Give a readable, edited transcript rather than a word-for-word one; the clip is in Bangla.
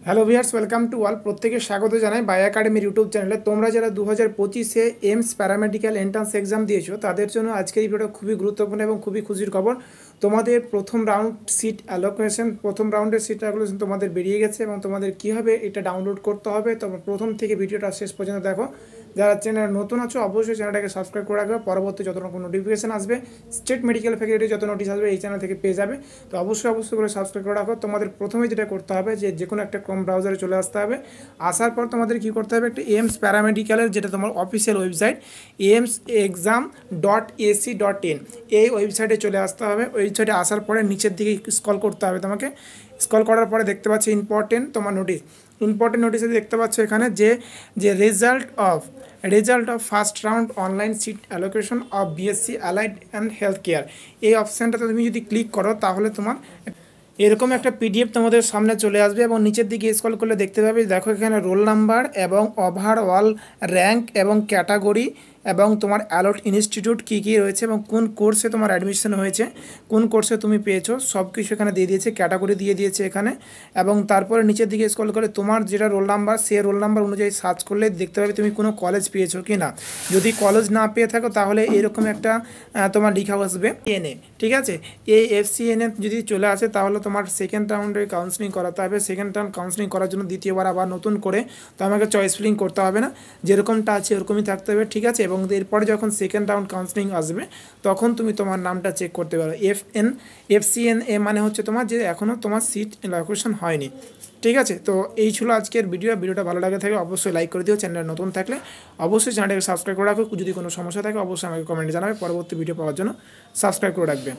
Hello viewers, welcome to all. প্রত্যেকে স্বাগত জানাই বাই একাডেমির ইউটিউব চ্যানেলে। তোমরা যারা 2025-এ এইমস প্যারামেডিক্যাল এন্ট্রান্স এক্সাম দিয়েছো তাদের জন্য আজকের এই ভিডিওটা খুবই গুরুত্বপূর্ণ এবং খুবই খুশির খবর। তোমাদের প্রথম রাউন্ড সিট অ্যালোকেশন, প্রথম রাউন্ডের সিট অ্যালোকেশন তোমাদের বেরিয়ে গেছে এবং তোমাদের কীভাবে এটা ডাউনলোড করতে হবে তোমরা প্রথম থেকে ভিডিওটা শেষ পর্যন্ত দেখো। যারা চ্যানেল নতুন আছো অবশ্যই চ্যানেলটাকে সাবস্ক্রাইব করে রাখবে। পরবর্তী যত রকম নোটিফিকেশন আসবে, স্টেট মেডিকেল ফ্যাকাল্টি যত নোটিশ আসবে এই চ্যানেল থেকে পেয়ে যাবে। তো অবশ্যই করে সাবস্ক্রাইব করে রাখো। তোমাদের প্রথমে যেটা করতে হবে যে কোনো একটা ক্রোম ব্রাউজারে চলে আসতে হবে। আসার পর তোমাদের কী করতে হবে, একটা এইমস প্যারামেডিক্যালের যেটা তোমার অফিসিয়াল ওয়েবসাইট amsexam.ac.in এই ওয়েবসাইটে চলে আসতে হবে। ওয়েবসাইটে আসার পরে নিচের দিকে স্ক্রল করতে হবে। তোমাকে স্ক্রল করার পরে দেখতে পাচ্ছি ইম্পর্টেন্ট তোমার নোটিশে দেখতে পাচ্ছ এখানে যে result of first round online seat allocation of BSc allied and health care. এই অপশানটাতে তুমি যদি ক্লিক করো তাহলে তোমার এরকম একটা পিডিএফ তোমাদের সামনে চলে আসবে এবং নিচের দিকে স্ক্রল করলে দেখতে পাবে, দেখো এখানে রোল নাম্বার এবং ওভারঅল র্যাঙ্ক এবং ক্যাটাগরি এবং তোমার অ্যালট ইনস্টিটিউট কী কী রয়েছে এবং কোন কোর্সে তোমার অ্যাডমিশন হয়েছে, কোন কোর্সে তুমি পেয়েছো সব কিছু এখানে দিয়ে দিয়েছে, ক্যাটাগরি দিয়ে দিয়েছে এখানে। এবং তারপরে নিচের দিকে স্ক্রল করে তোমার যেটা রোল নাম্বার সেই রোল নাম্বার অনুযায়ী সার্চ করলে দেখতে পাবে তুমি কোনো কলেজ পেয়েছো কি না। যদি কলেজ না পেয়ে থাকো তাহলে এরকম একটা তোমার লেখা আসবে এনএ, ঠিক আছে। এই এফসিএনএ যদি চলে আসে তাহলে তোমার সেকেন্ড রাউন্ডে কাউন্সেলিং করাতে হবে। সেকেন্ড রাউন্ড কাউন্সেলিং করার জন্য দ্বিতীয়বার আবার নতুন করে তো আমাকে চয়েস ফিলিং করতে হবে না, যেরকমটা আছে এরকমই থাকতে হবে, ঠিক আছে। এবং এরপরে যখন সেকেন্ড রাউন্ড কাউন্সেলিং আসবে তখন তুমি তোমার নামটা চেক করতে পারো। এফসিএনএ মানে হচ্ছে তোমার যে এখনও তোমার সিট অ্যালোকেশন হয়নি, ঠিক আছে। তো এই ছিল আজকের ভিডিওটা ভালো লাগে থাকে অবশ্যই লাইক করে দিও। চ্যানেল নতুন থাকলে অবশ্যই চ্যানেলটাকে সাবস্ক্রাইব করে রাখো। যদি কোনো সমস্যা থাকে অবশ্যই আমাকে কমেন্টে জানাবে। পরবর্তী ভিডিও পাওয়ার জন্য সাবস্ক্রাইব করে রাখবে।